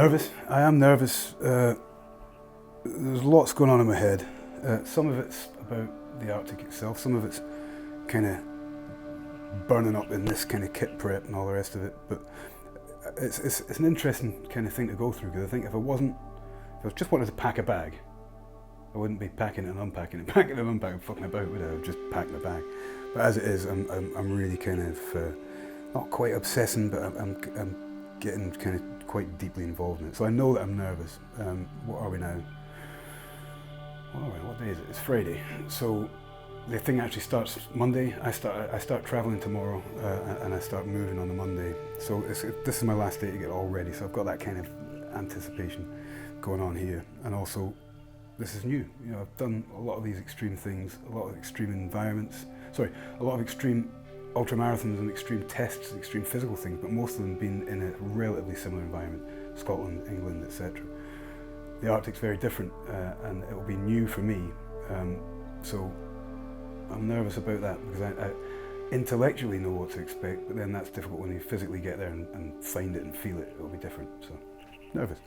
nervous. I am nervous. There's lots going on in my head. Some of it's about the Arctic itself. Some of it's kind of burning up in this kind of kit prep and all the rest of it. But it's an interesting kind of thing to go through, because I think if I just wanted to pack a bag, I wouldn't be packing it and unpacking it, packing it and unpacking, fucking about, would I? I would just pack my bag. But as it is, I'm really kind of not quite obsessing, but I'm getting kind of quite deeply involved in it. So I know that I'm nervous. What are we now? What day is it? It's Friday. So the thing actually starts Monday. I start traveling tomorrow, and I start moving on the Monday. So this is my last day to get all ready. So I've got that kind of anticipation going on here, and also this is new. You know, I've done a lot of these extreme things, a lot of extreme environments. A lot of extreme ultramarathons and extreme tests, extreme physical things, but most of them been in a relatively similar environment: Scotland, England, etc. The Arctic's very different, and it will be new for me. So I'm nervous about that, because I intellectually know what to expect, but then that's difficult when you physically get there and find it and feel it. It'll be different. So nervous.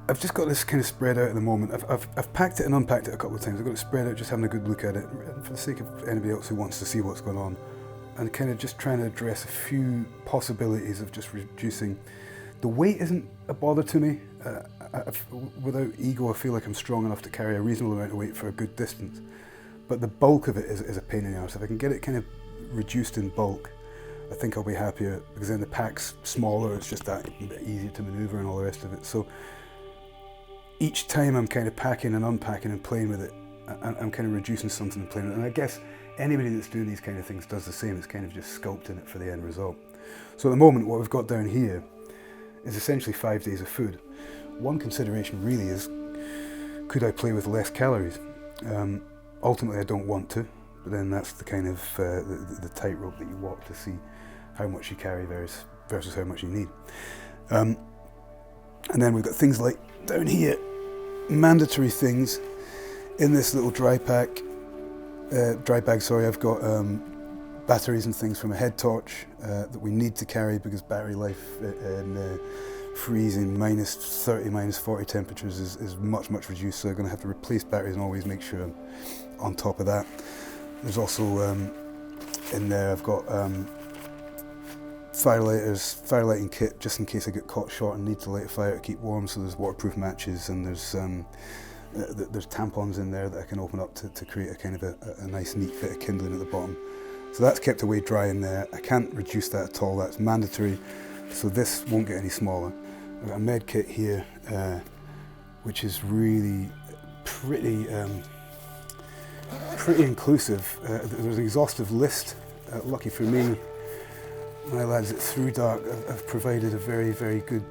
I've just got this kind of spread out at the moment. I've packed it and unpacked it a couple of times. I've got it spread out, just having a good look at it, for the sake of anybody else who wants to see what's going on, and kind of just trying to address a few possibilities of just reducing. The weight isn't a bother to me. Without ego, I feel like I'm strong enough to carry a reasonable amount of weight for a good distance. But the bulk of it is a pain in the arse. If I can get it kind of reduced in bulk, I think I'll be happier, because then the pack's smaller, it's just that bit easier to maneuver and all the rest of it. So each time I'm kind of packing and unpacking and playing with it, I'm kind of reducing something and playing with it. And I guess anybody that's doing these kind of things does the same. It's kind of just sculpting it for the end result. So at the moment, what we've got down here is essentially 5 days of food. One consideration really is, could I play with less calories? Ultimately, I don't want to, but then that's the kind of the tightrope that you walk to see how much you carry versus how much you need. And then we've got things like down here, mandatory things in this little dry bag. I've got batteries and things from a head torch that we need to carry, because battery life in freezing minus 30, minus 40 temperatures is much reduced. So I'm going to have to replace batteries and always make sure I'm on top of that. There's also in there I've got firelighting kit, just in case I get caught short and need to light a fire to keep warm. So there's waterproof matches, and there's tampons in there that I can open up to create a kind of a nice neat bit of kindling at the bottom. So that's kept away dry in there. I can't reduce that at all, that's mandatory. So this won't get any smaller. I've got a med kit here, which is really pretty inclusive. There's an exhaustive list. Lucky for me, my lads at Through Dark have provided a very good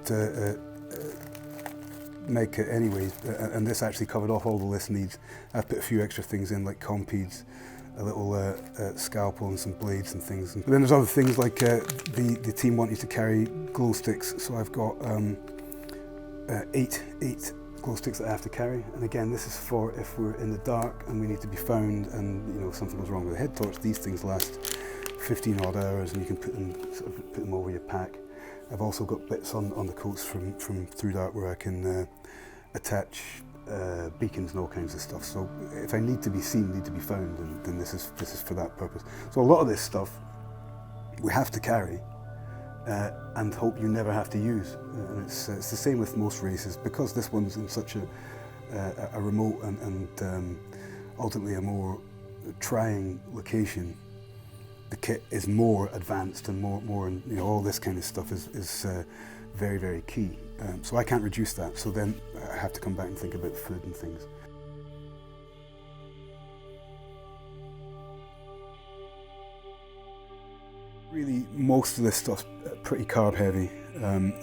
med kit anyway, and this actually covered off all the list needs. I've put a few extra things in, like compedes, a little scalpel and some blades and things. But then there's other things like the team want you to carry glow sticks, so I've got eight glow sticks that I have to carry. And again, this is for if we're in the dark and we need to be found, and something goes wrong with the head torch. These things last 15 odd hours, and you can put them over your pack. I've also got bits on the coats from Through Dark where I can attach beacons and all kinds of stuff. So if I need to be seen, need to be found, then this is for that purpose. So a lot of this stuff we have to carry and hope you never have to use. And it's the same with most races, because this one's in such a remote and ultimately a more trying location. The kit is more advanced and more, and all this kind of stuff is very key. So I can't reduce that. So then I have to come back and think about food and things. Really, most of this stuff's pretty carb heavy.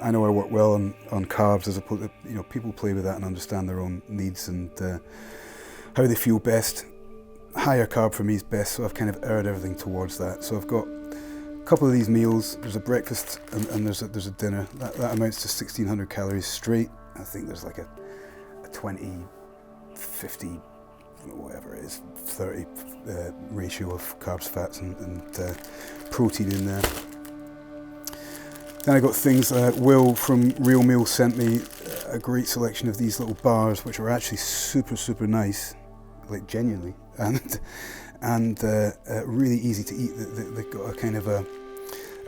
I know I work well on carbs, as opposed to, people play with that and understand their own needs and how they feel best. Higher carb for me is best, so I've kind of erred everything towards that. So I've got a couple of these meals. There's a breakfast and there's a dinner. That amounts to 1,600 calories straight. I think there's like a 20, 50, whatever it is, 30 ratio of carbs, fats and protein in there. Then I got things, Will from Real Meal sent me a great selection of these little bars, which are actually super nice, like genuinely, and really easy to eat. They've got a kind of a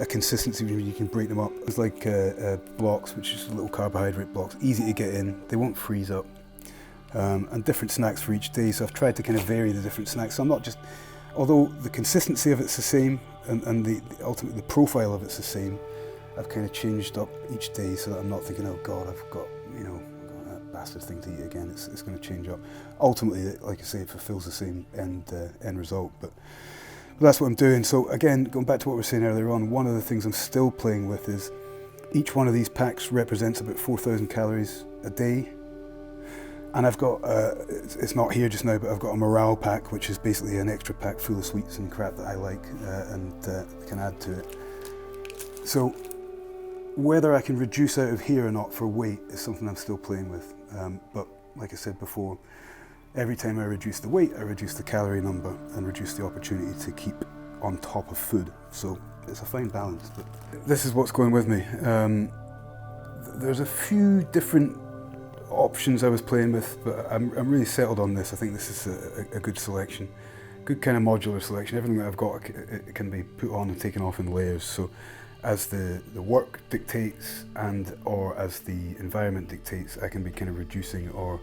consistency where you can break them up. It's like blocks, which is little carbohydrate blocks, easy to get in, they won't freeze up. And different snacks for each day, so I've tried to kind of vary the different snacks. So I'm not just, although the consistency of it's the same, and ultimately the profile of it's the same, I've kind of changed up each day so that I'm not thinking, oh God, I've got that bastard thing to eat again. It's going to change up. Ultimately, like I say, it fulfills the same end result, but that's what I'm doing. So again, going back to what we were saying earlier on, one of the things I'm still playing with is each one of these packs represents about 4,000 calories a day. And I've got, it's not here just now, but I've got a morale pack, which is basically an extra pack full of sweets and crap that I like and can add to it. So whether I can reduce out of here or not for weight is something I'm still playing with. But like I said before, every time I reduce the weight, I reduce the calorie number and reduce the opportunity to keep on top of food. So it's a fine balance. But this is what's going with me. There's a few different options I was playing with, but I'm really settled on this. I think this is a good selection, good kind of modular selection. Everything that I've got, it can be put on and taken off in layers. So as the work dictates and or as the environment dictates, I can be kind of reducing or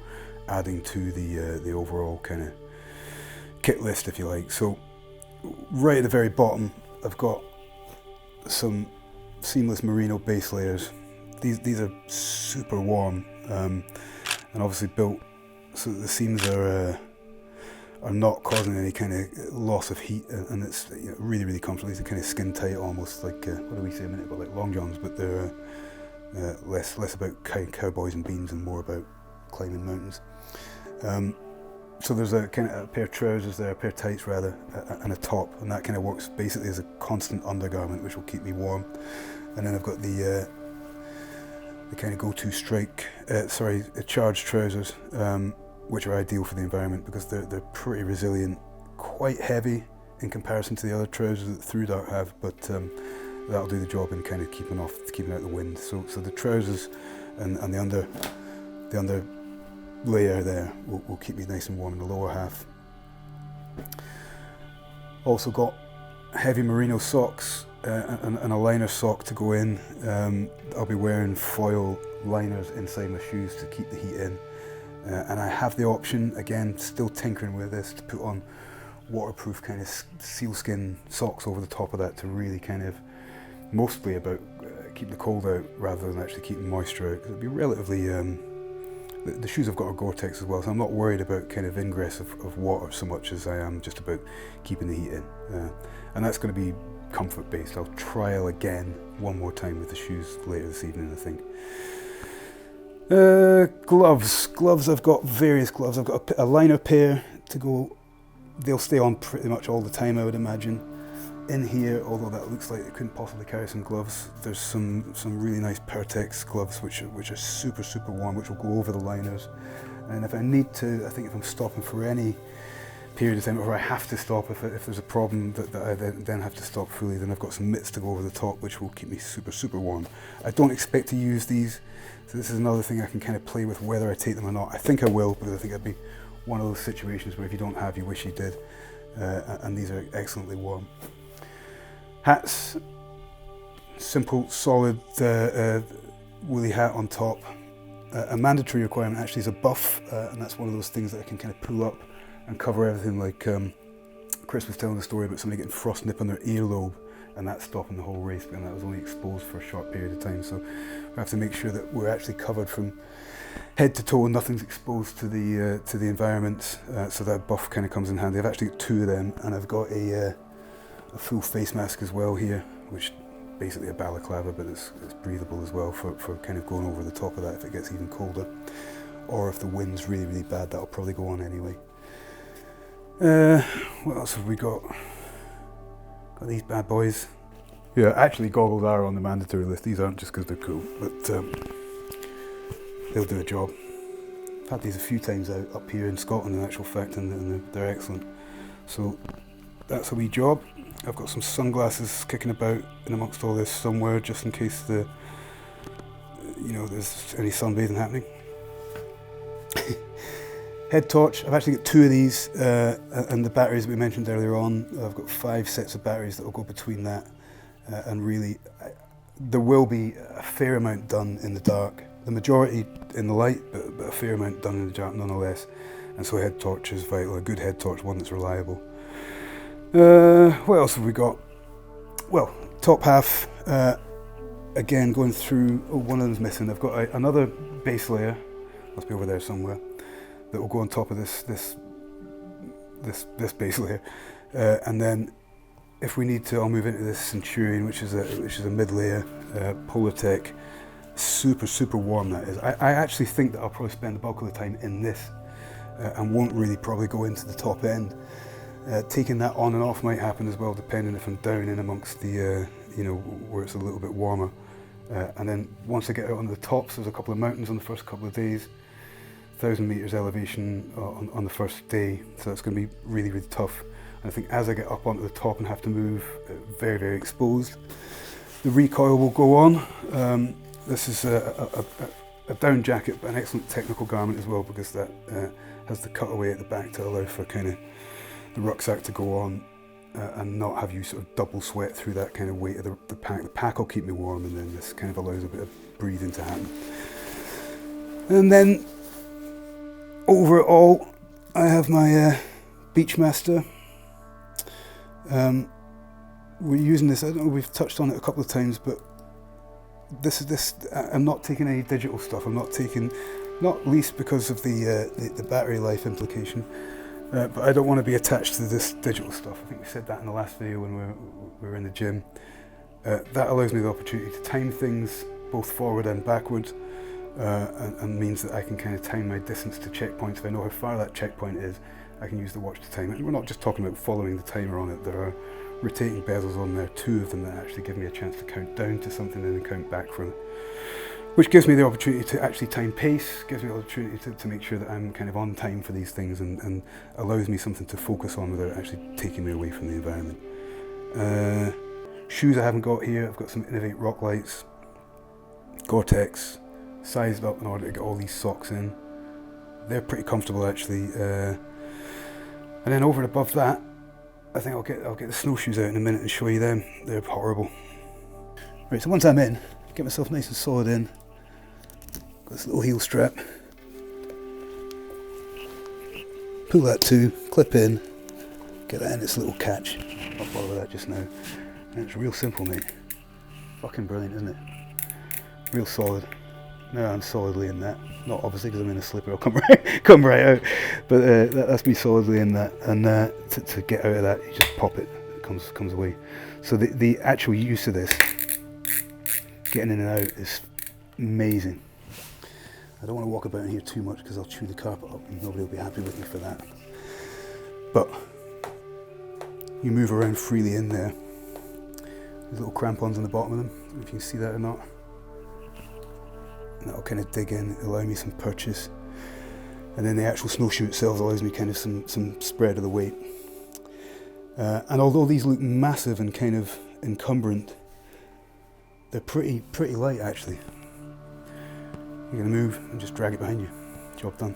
adding to the overall kind of kit list, if you like. So right at the very bottom, I've got some seamless merino base layers. These are super warm and obviously built so that the seams are not causing any kind of loss of heat, and it's really comfortable. These are kind of skin tight, almost like what do we say a minute ago, like long johns, but they're less about cowboys and beans and more about climbing mountains. So there's a kind of a pair of trousers there, a pair of tights rather, and a top, and that kind of works basically as a constant undergarment, which will keep me warm. And then I've got the kind of go-to charged trousers, which are ideal for the environment because they're pretty resilient, quite heavy in comparison to the other trousers that Through Dark have, but that'll do the job in kind of keeping out the wind. So the trousers and the under layer there will keep me nice and warm in the lower half. Also got heavy merino socks and a liner sock to go in. I'll be wearing foil liners inside my shoes to keep the heat in. And I have the option, again, still tinkering with this, to put on waterproof kind of sealskin socks over the top of that to really kind of, mostly about keeping the cold out rather than actually keeping moisture out. Because it'll be relatively, the shoes I've got are Gore-Tex as well, so I'm not worried about kind of ingress of water so much as I am just about keeping the heat in. And that's going to be comfort based. I'll trial again one more time with the shoes later this evening, I think. Gloves, I've got various gloves. I've got a liner pair to go, they'll stay on pretty much all the time, I would imagine. In here, although that looks like it couldn't possibly carry some gloves, there's some really nice Pertex gloves which are super warm, which will go over the liners. And if I need to, I think if I'm stopping for any period of time, or I have to stop if there's a problem that I then have to stop fully, then I've got some mitts to go over the top which will keep me super warm. I don't expect to use these, so this is another thing I can kind of play with whether I take them or not. I think I will, because I think it'd be one of those situations where if you don't have, you wish you did. And these are excellently warm. Hats, simple, solid woolly hat on top. A mandatory requirement actually is a buff, and that's one of those things that I can kind of pull up and cover everything, like Chris was telling the story about somebody getting frost nip on their earlobe and that stopping the whole race, and that was only exposed for a short period of time. So we have to make sure that we're actually covered from head to toe and nothing's exposed to the environment, so that buff kind of comes in handy. I've actually got two of them, and I've got a full face mask as well here, which basically a balaclava, but it's breathable as well for kind of going over the top of that if it gets even colder, or if the wind's really bad, that'll probably go on anyway. What else have we got? Got these bad boys. Yeah, actually goggles are on the mandatory list. These aren't just because they're cool, but they'll do a job. I've had these a few times out up here in Scotland in actual fact, and they're excellent. So that's a wee job. I've got some sunglasses kicking about in amongst all this somewhere, just in case there's any sunbathing happening. Head torch, I've actually got 2 of these, and the batteries that we mentioned earlier on, I've got 5 sets of batteries that will go between that, and really, there will be a fair amount done in the dark. The majority in the light, but a fair amount done in the dark nonetheless. And so a head torch is vital, a good head torch, one that's reliable. What else have we got? Well, top half, again going through, one of them's missing. I've got another base layer, must be over there somewhere, that will go on top of this base layer, and then if we need to, I'll move into this Centurion, which is a mid layer, Polartec, super warm that is. I actually think that I'll probably spend the bulk of the time in this, and won't really probably go into the top end. Taking that on and off might happen as well, depending if I'm down in amongst the where it's a little bit warmer. And then once I get out on the tops, there's a couple of mountains on the first couple of days. 1,000 meters elevation on the first day, so it's going to be really tough. And I think as I get up onto the top and have to move very exposed, the recoil will go on. This is a down jacket, but an excellent technical garment as well, because that has the cutaway at the back to allow for kind of the rucksack to go on and not have you sort of double sweat through that kind of weight of the pack. The pack will keep me warm, and then this kind of allows a bit of breathing to happen. And then over it all, I have my Beachmaster. We're using this, I don't know, we've touched on it a couple of times, but I'm not taking any digital stuff. I'm not taking, not least because of the battery life implication, but I don't want to be attached to this digital stuff. I think we said that in the last video when we were in the gym. That allows me the opportunity to time things both forward and backward, and means that I can kind of time my distance to checkpoints. If I know how far that checkpoint is, I can use the watch to time it. And we're not just talking about following the timer on it. There are rotating bezels on there, 2 of them, that actually give me a chance to count down to something and then count back from it, which gives me the opportunity to actually time pace, gives me the opportunity to make sure that I'm kind of on time for these things, and allows me something to focus on without actually taking me away from the environment. Shoes I haven't got here. I've got some Innovate rock lights, Gore-Tex, sized up in order to get all these socks in. They're pretty comfortable actually. And then over and above that, I think I'll get the snowshoes out in a minute and show you them. They're horrible. Right, so once I'm in, get myself nice and solid in. Got this little heel strap. Pull that to, clip in, get that in its little catch. I'll follow that just now. And it's real simple, mate. Fucking brilliant, isn't it? Real solid. Now I'm solidly in that. Not obviously because I'm in a slipper, I'll come right out. But that's me solidly in that. And to get out of that, you just pop it. It comes away. So the actual use of this, getting in and out, is amazing. I don't want to walk about in here too much because I'll chew the carpet up and nobody will be happy with me for that. But you move around freely in there. There's little crampons on the bottom of them. I don't know if you can see that or not. And that'll kind of dig in, allow me some purchase. And then the actual snowshoe itself allows me kind of some spread of the weight. And although these look massive and kind of encumbrant, they're pretty light actually. You're going to move and just drag it behind you. Job done.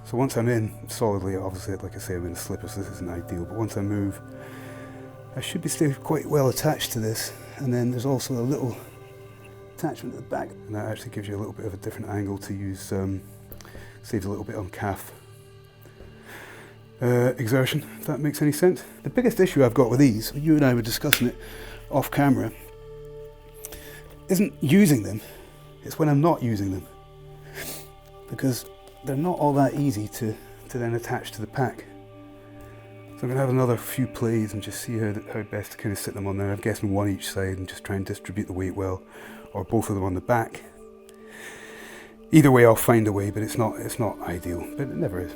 So once I'm in solidly, obviously, like I say, I'm in a slipper, so this isn't ideal, but once I move, I should be still quite well attached to this. And then there's also a little attachment at the back, and that actually gives you a little bit of a different angle to use, saves a little bit on calf exertion, if that makes any sense. The biggest issue I've got with these, you and I were discussing it off camera, isn't using them, it's when I'm not using them, because they're not all that easy to then attach to the pack. So I'm going to have another few plays and just see how best to kind of sit them on there. I'm guessing one each side and just try and distribute the weight well, or both of them on the back. Either way, I'll find a way, but it's not ideal, but it never is.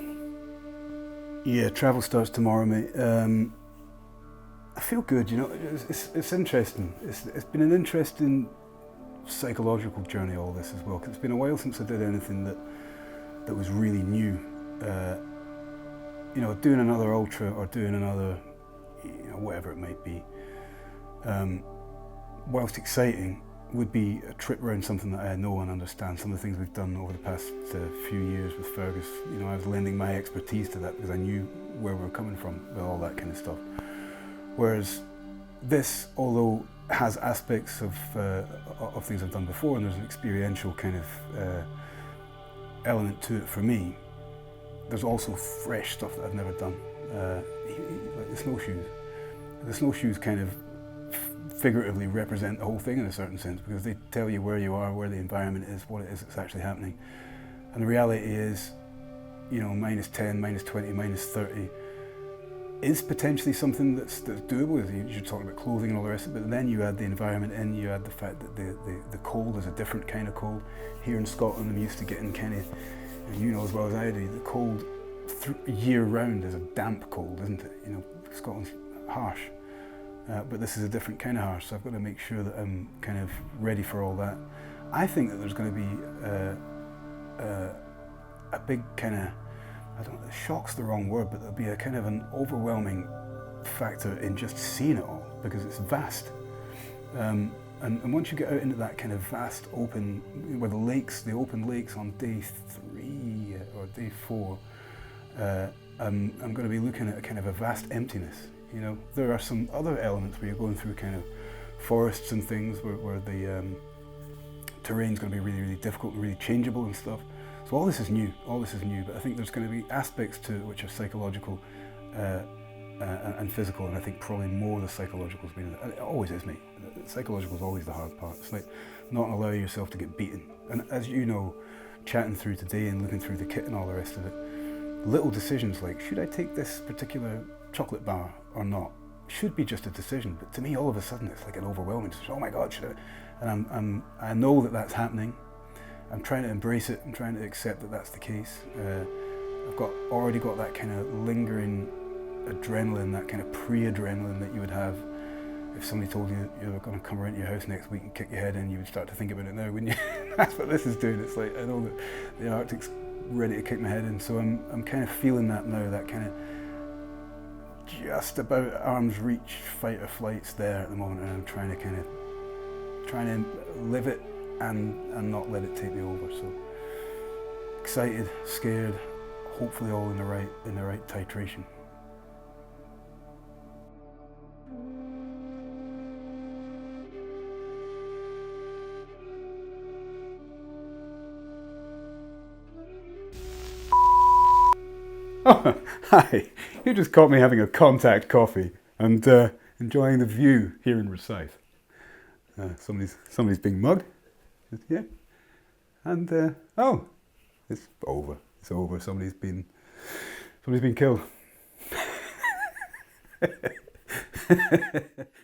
Yeah, travel starts tomorrow, mate. I feel good, you know. It's interesting. It's been an interesting psychological journey, all this as well, because it's been a while since I did anything that was really new. Doing another ultra or doing another, whatever it might be, whilst exciting, would be a trip around something that I know and understand. Some of the things we've done over the past few years with Fergus, I was lending my expertise to that because I knew where we were coming from with all that kind of stuff. Whereas this, although has aspects of things I've done before, and there's an experiential kind of element to it for me, there's also fresh stuff that I've never done, like the snowshoes. The snowshoes kind of figuratively represent the whole thing in a certain sense, because they tell you where you are, where the environment is, what it is that's actually happening. And the reality is, minus 10, minus 20, minus 30 is potentially something that's doable. You're talking about clothing and all the rest of it, but then you add the environment in, you add the fact that the cold is a different kind of cold. Here in Scotland, I'm used to getting kind of, as well as I do, the cold year round is a damp cold, isn't it? Scotland's harsh. But this is a different kind of harsh, so I've got to make sure that I'm kind of ready for all that. I think that there's going to be a big kind of, shock's the wrong word, but there'll be a kind of an overwhelming factor in just seeing it all, because it's vast. And once you get out into that kind of vast open, where the open lakes on day 3 or day 4, I'm going to be looking at a kind of a vast emptiness. There are some other elements where you're going through kind of forests and things where the terrain's going to be really, really difficult and really changeable and stuff. So all this is new, but I think there's going to be aspects to it which are psychological and physical, and I think probably more the psychological has been, it always is, mate. The psychological is always the hard part. It's like not allowing yourself to get beaten. And as you know, chatting through today and looking through the kit and all the rest of it, little decisions like, should I take this particular chocolate bar or not, should be just a decision, but to me all of a sudden it's like an overwhelming decision. Oh my God, should I? And I know that that's happening. I'm trying to embrace it. I'm trying to accept that that's the case. I've already got that kind of lingering adrenaline, that kind of pre-adrenaline that you would have if somebody told you were going to come around to your house next week and kick your head in. You would start to think about it now, wouldn't you? That's what this is doing. It's like, I know that the Arctic's ready to kick my head in, so I'm kind of feeling that now, that kind of just about arm's reach fight or flight's there at the moment, and I'm trying to live it and not let it take me over. So excited, scared, hopefully all in the right titration. Oh, hi, you just caught me having a contact coffee and enjoying the view here in Rosyth. Somebody's being mugged, yeah, and oh, it's over. Somebody's been killed.